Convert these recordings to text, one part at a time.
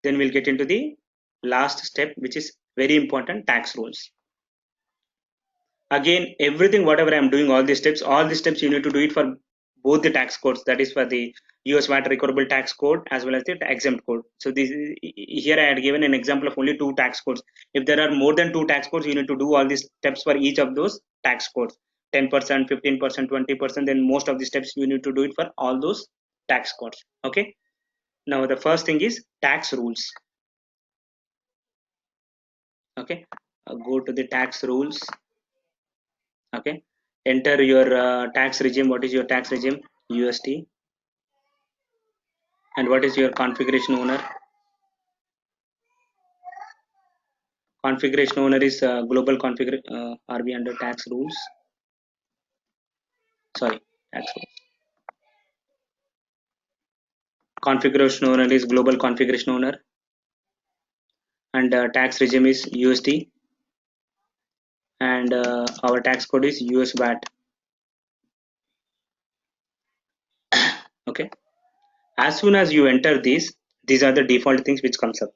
Then we'll get into the last step, which is very important, tax rules. Again, everything, whatever I'm doing, all these steps you need to do it for both the tax codes, that is for the US VAT recoverable tax code as well as the exempt code. So this is, here I had given an example of only 2 tax codes. If there are more than 2 tax codes, you need to do all these steps for each of those tax codes, 10%, 15%, 20%. Then most of the steps you need to do it for all those tax codes. Okay. Now the first thing is tax rules. Okay, go to the tax rules. Okay, enter your tax regime. What is your tax regime? UST. And what is your configuration owner? Configuration owner is global configure. Are we under tax rules? Sorry, tax rules. Configuration owner is global configuration owner, and tax regime is USD, and our tax code is US VAT. Okay, as soon as you enter these are the default things which comes up.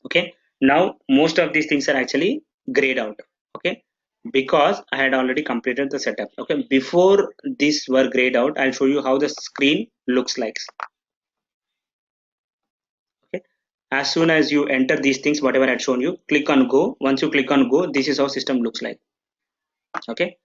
Okay, now most of these things are actually grayed out. Okay, because I had already completed the setup. Okay, before these were grayed out, I'll show you how the screen looks like. Okay, as soon as you enter these things, whatever I had shown you, click on go. Once you click on go, this is how system looks like. Okay,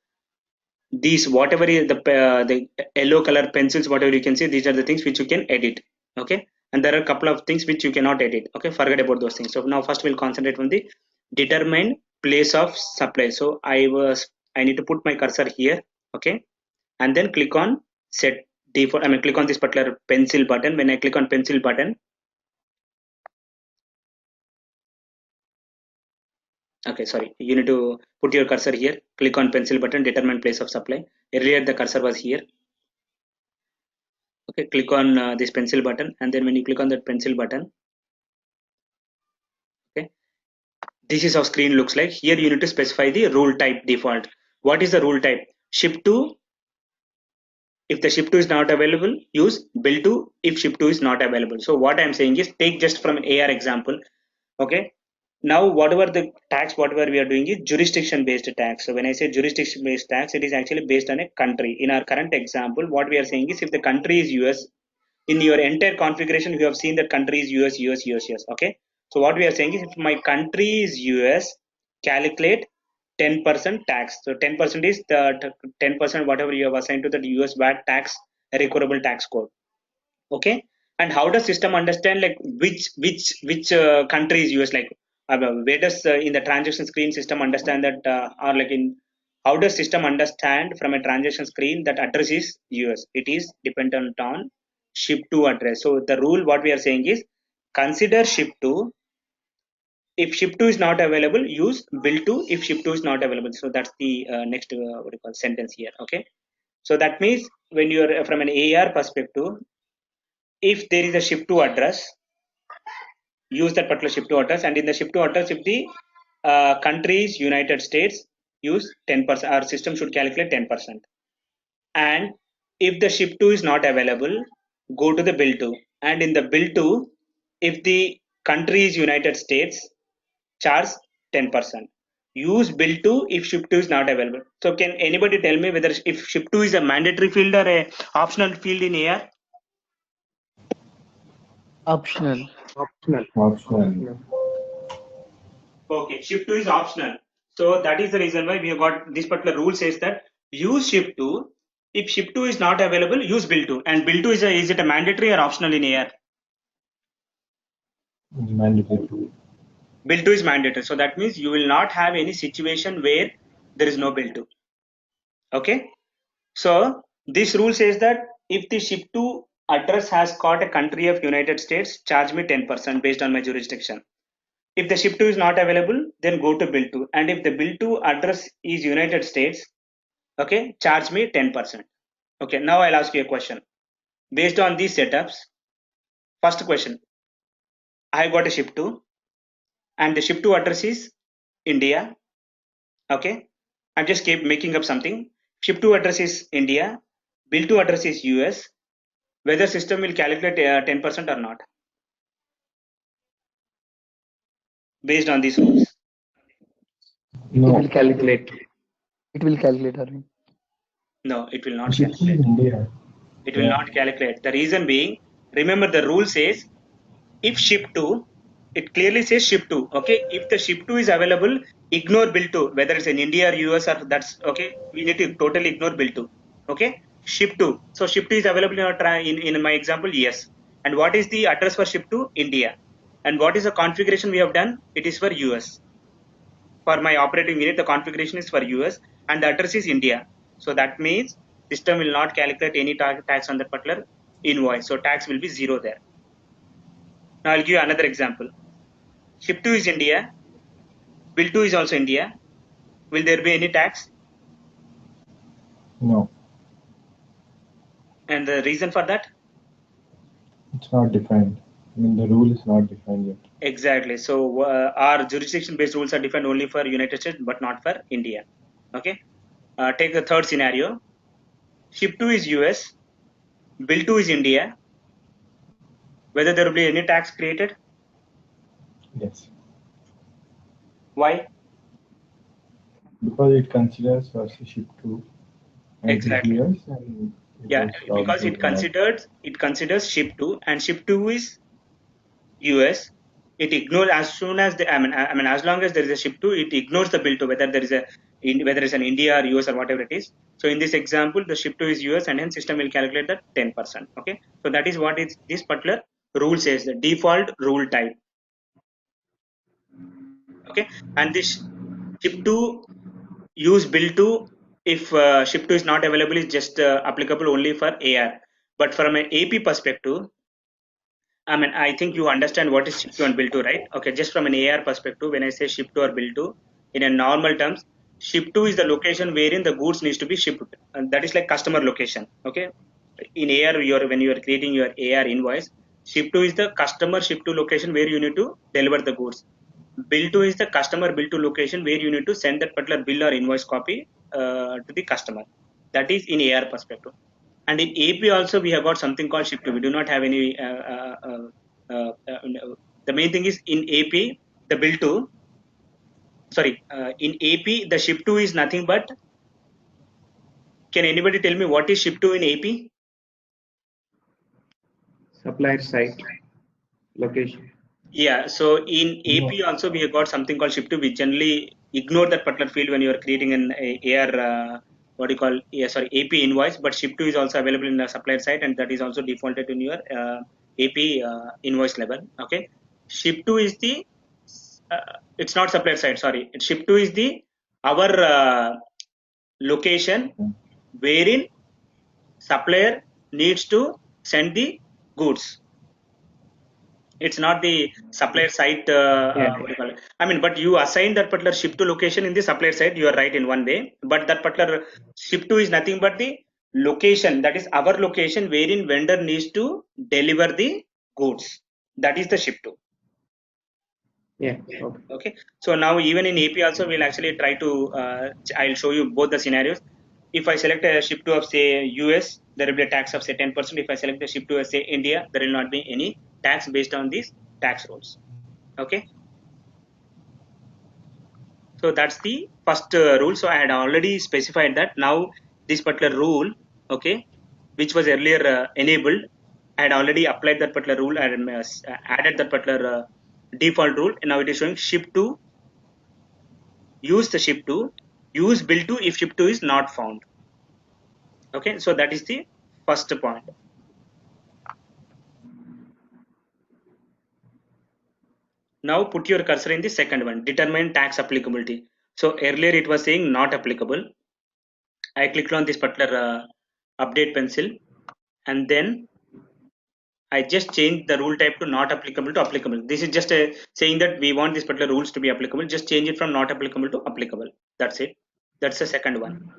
these whatever is the yellow color pencils, whatever you can see, these are the things which you can edit. Okay, and there are a couple of things which you cannot edit. Okay, forget about those things. So now first we'll concentrate on the determine place of supply. So I need to put my cursor here. Okay, and then click on set default. I mean, click on this particular pencil button. When I click on pencil button, okay, sorry, you need to put your cursor here. Click on pencil button, determine place of supply. Earlier the cursor was here. Okay, click on this pencil button, and then when you click on that pencil button, okay, this is how screen looks like. Here you need to specify the rule type default. What is the rule type? Ship to. If the ship to is not available, use bill to if ship to is not available. So what I'm saying is, take just from an AR example. Okay, now whatever the tax, whatever we are doing is jurisdiction based tax. So when I say jurisdiction based tax, it is actually based on a country. In our current example, what we are saying is, if the country is US, in your entire configuration you have seen that country is US. Okay, so what we are saying is, if my country is US, calculate 10% tax. So 10% is the 10% whatever you have assigned to the US VAT tax recoverable tax code. Okay, and how does system understand like which country is US? Like where does in the transaction screen system understand that, or like in how does system understand from a transaction screen that address is US? It is dependent on ship to address. So the rule what we are saying is, consider ship to. If ship to is not available, use bill to if ship to is not available. So that's the next what do you call sentence here. Okay, so that means when you're from an AR perspective, if there is a ship to address, use that particular ship to address, and in the ship to address, if the country is United States, use 10%. Our system should calculate 10%. And if the ship to is not available, go to the bill to, and in the bill to, if the country is United States, charge 10%. Use bill to if ship to is not available. So can anybody tell me whether if ship to is a mandatory field or a optional field in AR? Optional. Optional. Okay, ship to is optional. So that is the reason why we have got this particular rule says that use ship to. If ship to is not available, use bill to. And bill to is it a mandatory or optional in AR? Mandatory. Bill to is mandatory. So that means you will not have any situation where there is no bill to. Okay. So this rule says that if the ship to address has got a country of United States, charge me 10% based on my jurisdiction. If the ship to is not available, then go to bill to. And if the bill to address is United States, okay, charge me 10%. Okay, now I'll ask you a question. Based on these setups, first question, I got a ship to, and the ship to address is India. Okay, I'm just keep making up something. Ship to address is India, bill to address is US. Whether system will calculate 10% or not? based on these rules? It No, will calculate. It will calculate, Arvind. No, it will not shift to calculate. India. It will not calculate. The reason being, remember the rule says if ship to, it clearly says ship to. Okay, if the ship to is available, ignore bill to, whether it's in India or US, or that's okay. We need to totally ignore bill to. Okay, ship to. So ship to is available in our in my example, yes. And what is the address for ship to? India. And what is the configuration we have done? It is for US. For my operating unit, the configuration is for US and the address is India. So that means system will not calculate any tax on that particular invoice. So tax will be zero there. Now I'll give you another example. Ship to is India, bill to is also India. Will there be any tax? No, And the reason for that? it's not defined. I mean, the rule is not defined yet. Exactly. So our jurisdiction-based rules are defined only for United States, but not for India. Okay. Take the third scenario. Ship to is US, bill to is India. Whether there will be any tax created? Yes. Why? Because it considers first ship to and it is Exactly. US and it Yeah, was because stopped. it considers ship to, and ship to is US. It ignores as soon as I mean as long as there is a ship to, it ignores the bill to, whether there is whether it's an India or US or whatever it is. So in this example, the ship to is US, and hence system will calculate that 10%. Okay, so that is what is this particular rule says, the default rule type. Okay, and this ship to use bill to, if ship to is not available, is just applicable only for AR. But from an AP perspective, I mean, I think you understand what is ship to and bill to, right? Okay, just from an AR perspective, when I say ship to or bill to, in a normal terms, ship to is the location wherein the goods needs to be shipped, and that is like customer location. Okay, in AR, when you are creating your AR invoice, ship to is the customer ship to location where you need to deliver the goods. Bill to is the customer bill to location where you need to send that particular bill or invoice copy to the customer. That is in AR perspective. And in AP also we have got something called ship to. We do not have any. The main thing is in AP the bill to. Sorry, in AP the ship to is nothing but. Can anybody tell me what is ship to in AP? Supplier site location. Yeah, so in AP No, also we have got something called ship to. We generally ignore that particular field when you are creating an AR, what do you call, yeah, sorry, AP invoice. But ship to is also available in the supplier side, and that is also defaulted in your AP invoice level. Okay, ship to is the it's not supplier side. Sorry, ship to is the our location wherein supplier needs to send the goods. It's not the supplier site, Yeah. what do you call it? I mean, but you assign that particular ship to location in the supplier site, you are right in one way, but that particular ship to is nothing but the location, that is our location wherein vendor needs to deliver the goods. That is the ship to. Yeah. Okay. Okay, so now even in AP also we'll actually try to I'll show you both the scenarios. If I select a ship to of say US, there will be a tax of say 10%. If I select the ship to say India, there will not be any tax based on these tax rules. Okay, so that's the first rule. So I had already specified that. Now this particular rule, okay, which was earlier enabled, I had already applied that particular rule and added that particular default rule, and now it is showing ship to, use the ship to, use bill to if ship to is not found. Okay, so that is the first point. Now put your cursor in the second one, determine tax applicability. So earlier it was saying not applicable. I clicked on this particular update pencil, and then I just changed the rule type to not applicable to applicable. This is just saying that we want this particular rules to be applicable. Just change it from not applicable to applicable. That's it. That's the second one.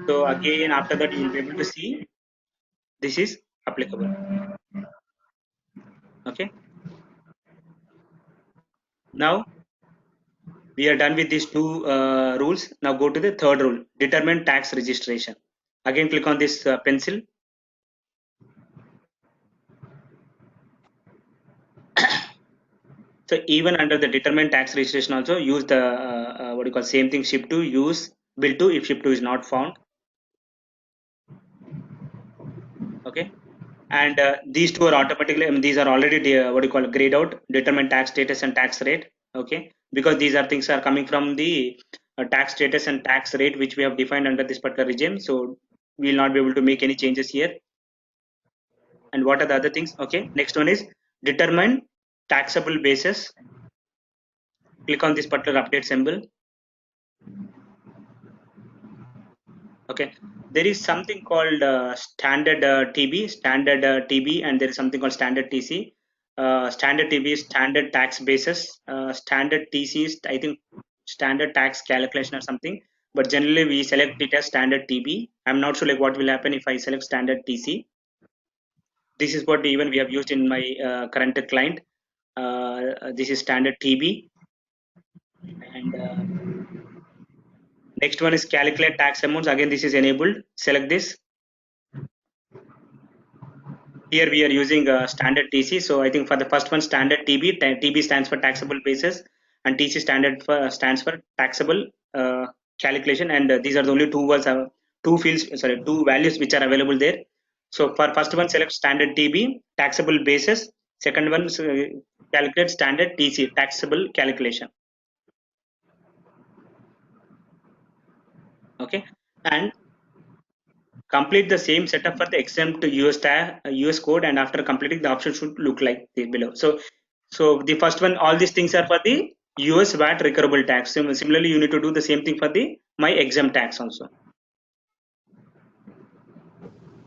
So again, after that, you will be able to see this is applicable. Okay. Now we are done with these two rules. Now go to the third rule, determine tax registration. Again, click on this pencil. So even under the determined tax registration also use the what do you call same thing, ship to, use bill to if ship to is not found. Okay, and these two are automatically, I mean, these are already what do you call grayed out, determined tax status and tax rate. Okay, because these are things are coming from the tax status and tax rate which we have defined under this particular regime, so we will not be able to make any changes here. And what are the other things? Okay, next one is determine taxable basis. Click on this particular update symbol. Okay, there is something called standard TB, and there is something called standard TC. Standard TB is standard tax basis. Standard TC is, I think, standard tax calculation or something. But generally, we select it as standard TB. I'm not sure like what will happen if I select standard TC. This is what even we have used in my current client. This is standard TB, and next one is calculate tax amounts. Again, this is enabled. Select this. Here we are using standard TC. So I think for the first one, standard TB. TB stands for taxable basis, and TC stands for taxable calculation. And these are the only two words, two values which are available there. So for first one, select standard TB, taxable basis. Second one, calculate standard TC, taxable calculation. Okay, and complete the same setup for the exempt US code, and after completing, the option should look like this below. So the first one, all these things are for the US VAT recoverable tax. Similarly, you need to do the same thing for the my exempt tax also.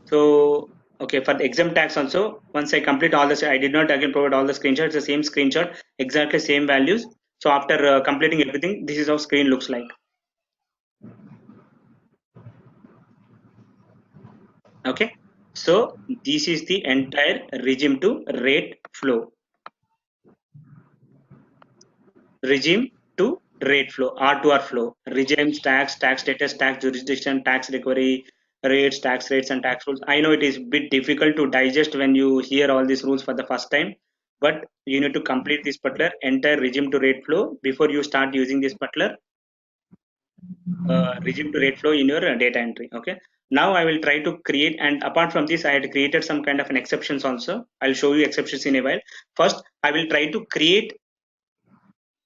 So okay, for the exempt tax also, once I complete all this, I did not again provide all the screenshots, the same screenshot, exactly same values. So after completing everything, this is how screen looks like. Okay, so this is the entire regime to rate flow. Regime to rate flow, R2R flow. Regimes, tax status, tax jurisdiction, tax recovery rates, tax rates, and tax rules. I know it is a bit difficult to digest when you hear all these rules for the first time, but you need to complete this particular entire regime to rate flow before you start using this particular regime to rate flow in your data entry. Okay, now I will try to create, and apart from this, I had created some kind of an exceptions also. I'll show you exceptions in a while. First, I will try to create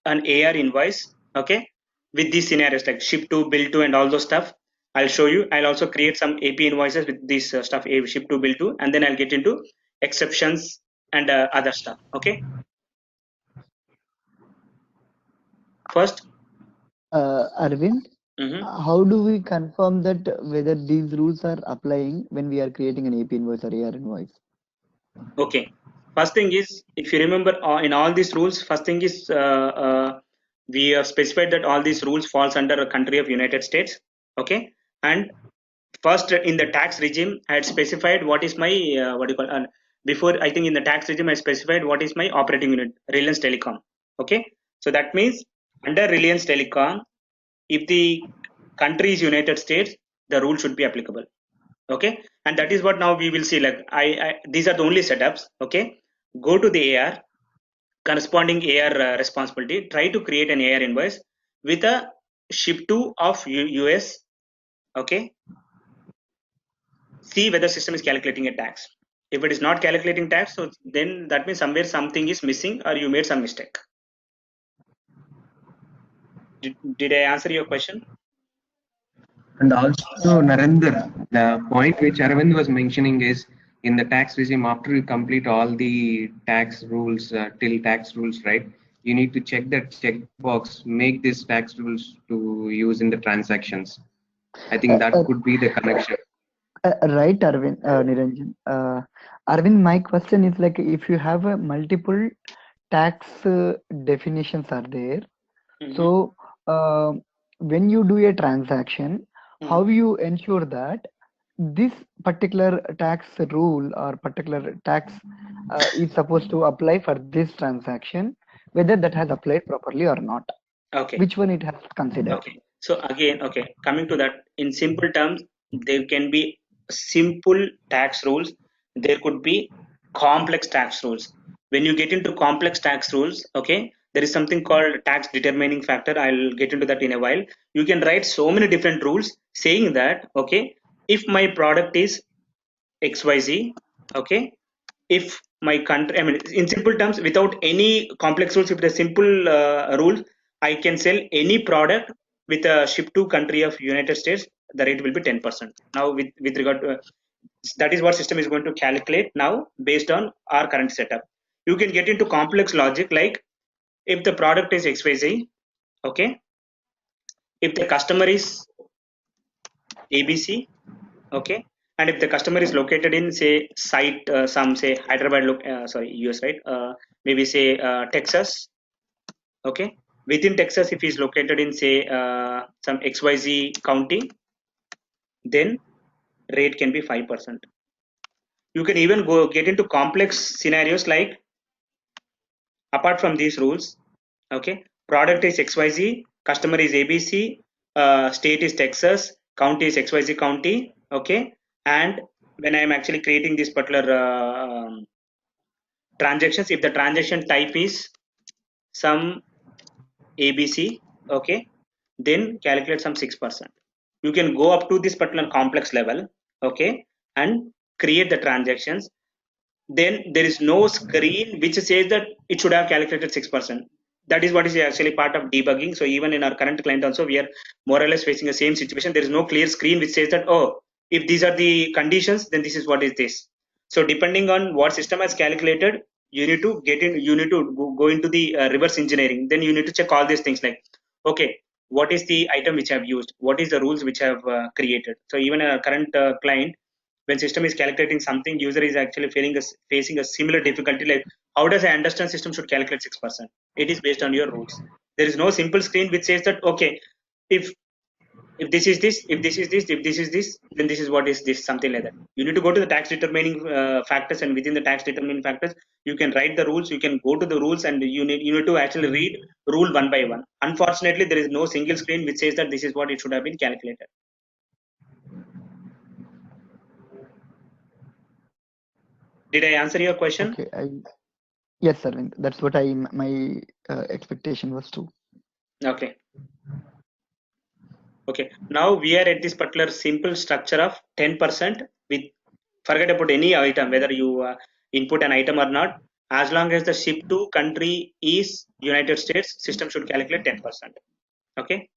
an AR invoice, okay, with these scenarios like ship to, bill to, and all those stuff. I'll show you. I'll also create some AP invoices with this stuff, ship to, bill to, and then I'll get into exceptions and other stuff. Okay. First, Arvind, mhm. how do we confirm that whether these rules are applying when we are creating an AP invoice or AR invoice? Okay. First thing is, if you remember in all these rules, first thing is we have specified that all these rules falls under a country of United States. Okay, and first in the tax regime I had specified what is my what do you call before, I think in the tax regime I specified what is my operating unit, Reliance Telecom. Okay, so that means under Reliance Telecom, if the country is United States, the rule should be applicable. Okay, and that is what now we will see. Like these are the only setups. Okay, go to the AR, corresponding AR responsibility, try to create an AR invoice with a ship to of US. Okay, see whether system is calculating a tax. If it is not calculating tax, so then that means somewhere something is missing or you made some mistake. Did I answer your question? And also, Narendra, the point which Arvind was mentioning is in the tax regime, after you complete all the tax rules, till tax rules, right? You need to check that checkbox, make these tax rules to use in the transactions. I think that could be the connection. Right, Arvind, Niranjan. Arvind, my question is like if you have a multiple tax definitions are there, so when you do a transaction, how you ensure that this particular tax rule or particular tax is supposed to apply for this transaction, whether that has applied properly or not? Okay. Which one it has considered? Okay. So again, okay, coming to that, in simple terms, there can be simple tax rules. There could be complex tax rules. When you get into complex tax rules, okay, there is something called tax determining factor. I'll get into that in a while. You can write so many different rules saying that, okay, if my product is XYZ, okay, if my country, I mean, in simple terms, without any complex rules, if the simple rules, I can sell any product with a ship to country of United States, the rate will be 10%. Now, with regard to that is what system is going to calculate now based on our current setup. You can get into complex logic like if the product is XYZ, okay, if the customer is ABC, okay, and if the customer is located in say site some say Hyderabad sorry US, right, maybe say Texas, okay, within Texas if he is located in say some XYZ county, then rate can be 5%. You can even go get into complex scenarios like apart from these rules, okay, product is XYZ, customer is ABC, state is Texas, county is XYZ county, okay, and when I am actually creating this particular transactions, if the transaction type is some ABC, okay, then calculate some 6%. You can go up to this particular complex level, okay, and create the transactions. Then there is no screen which says that it should have calculated 6%. That is what is actually part of debugging. So even in our current client also, we are more or less facing the same situation. There is no clear screen which says that, oh, if these are the conditions, then this is what is this. So depending on what system has calculated, you need to get in, you need to go into the reverse engineering. Then you need to check all these things like, okay, what is the item which I have used? What is the rules which I have created? So even in our current client, when system is calculating something, user is actually facing a similar difficulty like how does I understand system should calculate 6%? It is based on your rules. There is no simple screen which says that, okay, if if this is this, if this is this, if this is this, then this is what is this, something like that. You need to go to the tax determining factors, and within the tax determining factors, you can write the rules. You can go to the rules, and you need to actually read rule one by one. Unfortunately, there is no single screen which says that this is what it should have been calculated. Did I answer your question? Okay, yes, Arvind. That's what my expectation was too. Okay. Okay. Now we are at this particular simple structure of 10% with forget about any item, whether you input an item or not. As long as the ship to country is United States, system should calculate 10%. Okay.